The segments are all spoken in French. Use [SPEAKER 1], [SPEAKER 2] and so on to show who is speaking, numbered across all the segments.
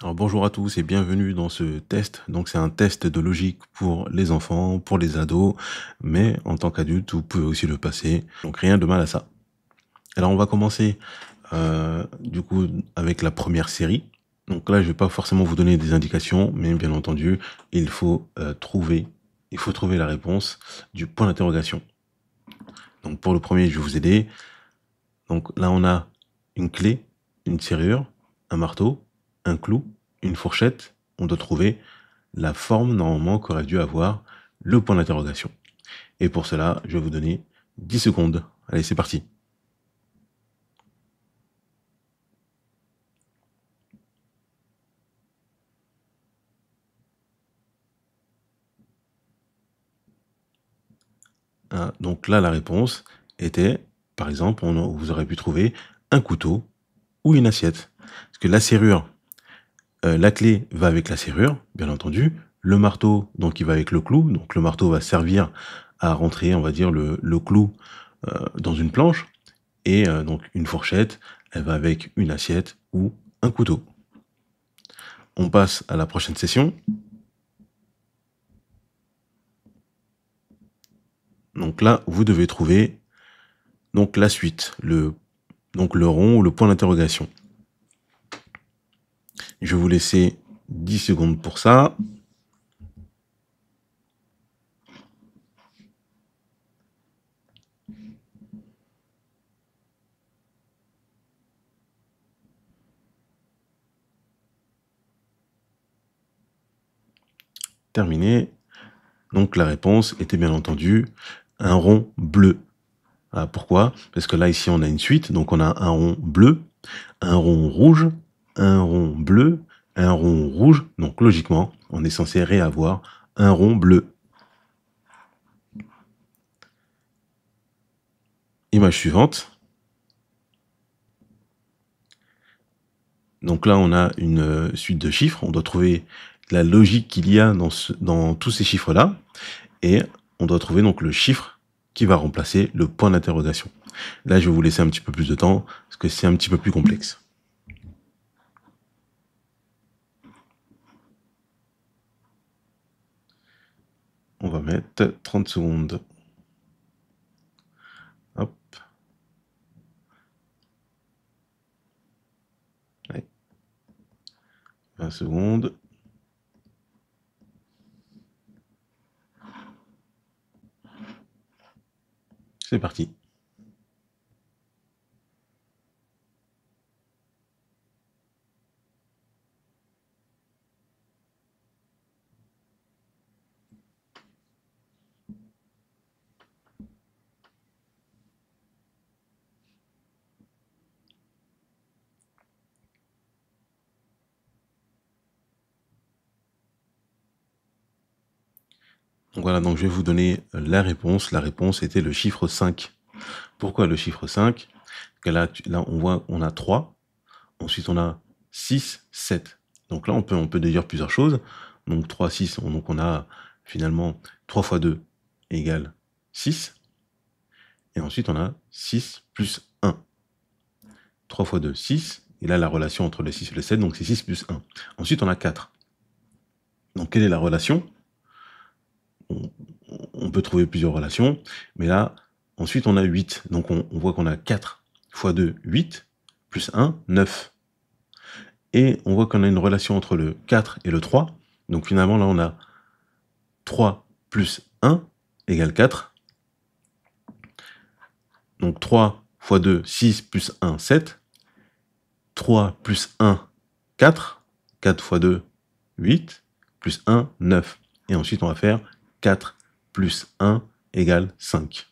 [SPEAKER 1] Alors bonjour à tous et bienvenue dans ce test. Donc c'est un test de logique pour les enfants, pour les ados, mais en tant qu'adulte, vous pouvez aussi le passer. Donc rien de mal à ça. Alors on va commencer du coup avec la première série. Donc là, je vais pas forcément vous donner des indications, mais bien entendu, il faut trouver la réponse du point d'interrogation. Donc pour le premier, je vais vous aider. Donc là, on a une clé, une serrure, un marteau, un clou, une fourchette. On doit trouver la forme normalement qu'aurait dû avoir le point d'interrogation. Et pour cela, je vais vous donner 10 secondes. Allez, c'est parti. Donc là, la réponse était, par exemple, vous aurez pu trouver un couteau ou une assiette. Parce que la serrure, la clé va avec la serrure, bien entendu. Le marteau, donc, il va avec le clou. Donc le marteau va servir à rentrer, on va dire, le clou dans une planche. Et donc une fourchette, elle va avec une assiette ou un couteau. On passe à la prochaine session. Donc là, vous devez trouver donc la suite, donc le rond ou le point d'interrogation. Je vais vous laisser 10 secondes pour ça. Terminé. Donc la réponse était bien entendu un rond bleu. Voilà, pourquoi? Parce que là, ici, on a une suite. Donc on a un rond bleu, un rond rouge, un rond bleu, un rond rouge. Donc logiquement, on est censé réavoir un rond bleu. Image suivante. Donc là, on a une suite de chiffres. On doit trouver la logique qu'il y a dans tous ces chiffres-là. Et on doit trouver donc le chiffre qui va remplacer le point d'interrogation. Là, je vais vous laisser un petit peu plus de temps parce que c'est un petit peu plus complexe. On va mettre 30 secondes. Hop. Allez. 20 secondes. C'est parti. Donc voilà, donc je vais vous donner la réponse. La réponse était le chiffre 5. Pourquoi le chiffre 5? Que là, on voit, on a 3. Ensuite, on a 6, 7. Donc là, on peut dire plusieurs choses. Donc 3, 6, donc on a finalement 3 fois 2 égale 6. Et ensuite, on a 6 plus 1. 3 fois 2, 6. Et là, la relation entre le 6 et le 7, donc c'est 6 plus 1. Ensuite, on a 4. Donc, quelle est la relation? On peut trouver plusieurs relations. Mais là, ensuite, on a 8. Donc, on voit qu'on a 4 fois 2, 8, plus 1, 9. Et on voit qu'on a une relation entre le 4 et le 3. Donc, finalement, là, on a 3 plus 1 égale 4. Donc 3 fois 2, 6 plus 1, 7. 3 plus 1, 4. 4 fois 2, 8. Plus 1, 9. Et ensuite, on va faire 4 plus 1 égale 5.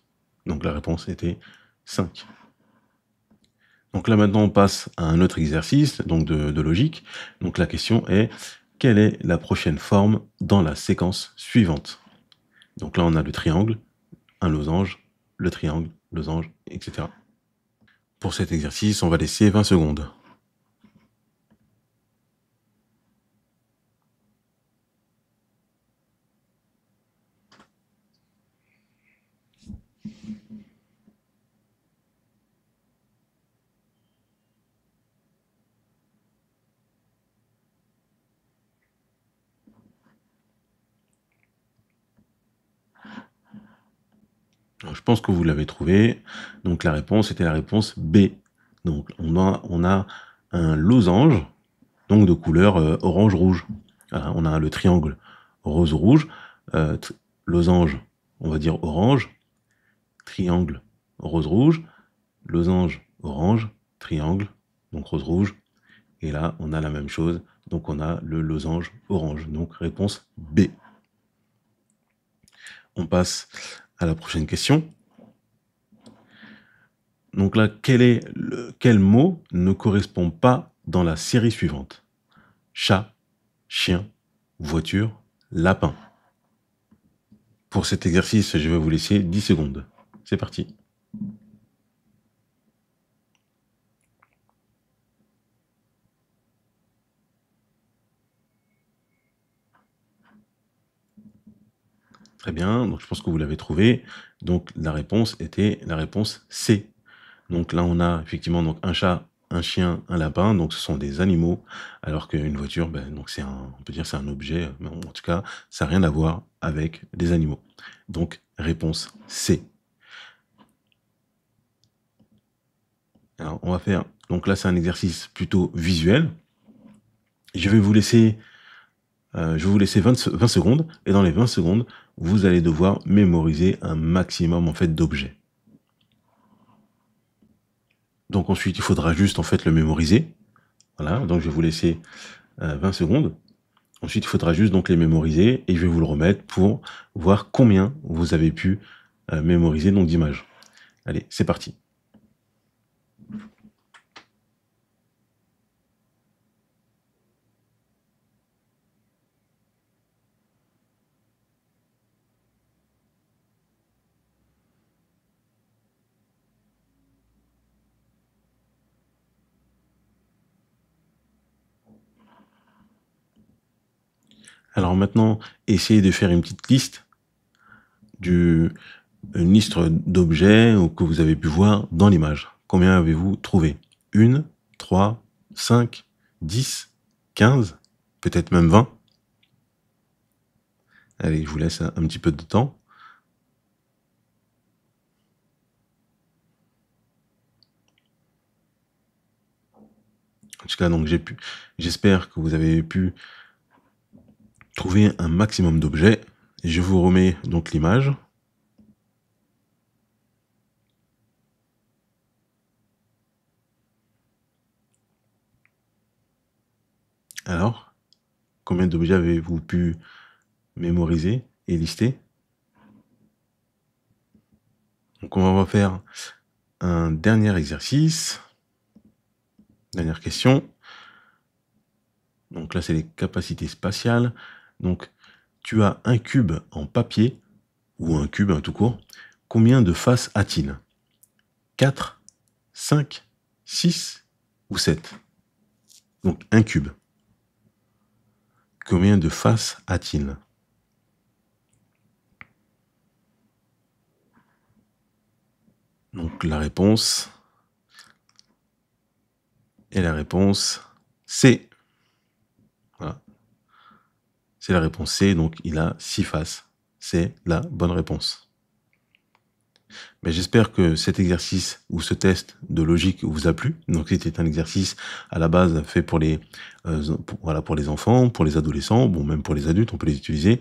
[SPEAKER 1] Donc la réponse était 5. Donc là maintenant, on passe à un autre exercice donc de logique. Donc la question est, quelle est la prochaine forme dans la séquence suivante? Donc là, on a le triangle, un losange, le triangle, losange, etc. Pour cet exercice, on va laisser 20 secondes. Alors, je pense que vous l'avez trouvé. Donc la réponse était la réponse B. Donc on a un losange, donc de couleur orange-rouge. Voilà, on a le triangle rose-rouge, losange, on va dire orange, triangle rose-rouge, losange orange, triangle, donc rose-rouge. Et là, on a la même chose, donc on a le losange orange. Donc réponse B. On passe à la prochaine question. Donc là, quel mot ne correspond pas dans la série suivante? Chat, chien, voiture, lapin. Pour cet exercice, je vais vous laisser 10 secondes. C'est parti. Très bien, donc je pense que vous l'avez trouvé. Donc la réponse était la réponse C. Donc là, on a effectivement donc un chat, un chien, un lapin, donc ce sont des animaux, alors qu'une voiture, ben, donc on peut dire c'est un objet, mais en tout cas, ça n'a rien à voir avec des animaux. Donc réponse C. Alors on va faire, donc là c'est un exercice plutôt visuel. Je vais vous laisser 20 secondes, et dans les 20 secondes, vous allez devoir mémoriser un maximum en fait d'objets. Donc ensuite, il faudra juste en fait le mémoriser. Voilà, donc je vais vous laisser 20 secondes. Ensuite, il faudra juste donc les mémoriser et je vais vous le remettre pour voir combien vous avez pu mémoriser donc d'images. Allez, c'est parti. Alors maintenant, essayez de faire une petite liste une liste d'objets que vous avez pu voir dans l'image. Combien avez-vous trouvé? 1, 3, 5, 10, 15, peut-être même 20. Allez, je vous laisse un petit peu de temps. En tout cas, donc j'espère que vous avez pu trouver un maximum d'objets. Je vous remets donc l'image. Alors, combien d'objets avez-vous pu mémoriser et lister? Donc on va faire un dernier exercice. Dernière question. Donc là, c'est les capacités spatiales. Donc, tu as un cube en papier, ou un cube tout court. Combien de faces a-t-il? 4, 5, 6 ou 7? Donc, un cube. Combien de faces a-t-il? Donc, la réponse est la réponse C. Voilà. C'est la réponse C, donc il a 6 faces. C'est la bonne réponse. Mais j'espère que cet exercice ou ce test de logique vous a plu. Donc c'était un exercice à la base fait pour les, pour les enfants, pour les adolescents, bon même pour les adultes, on peut les utiliser.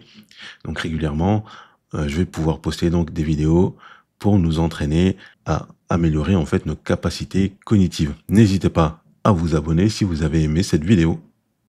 [SPEAKER 1] Donc régulièrement, je vais pouvoir poster donc des vidéos pour nous entraîner à améliorer en fait nos capacités cognitives. N'hésitez pas à vous abonner si vous avez aimé cette vidéo.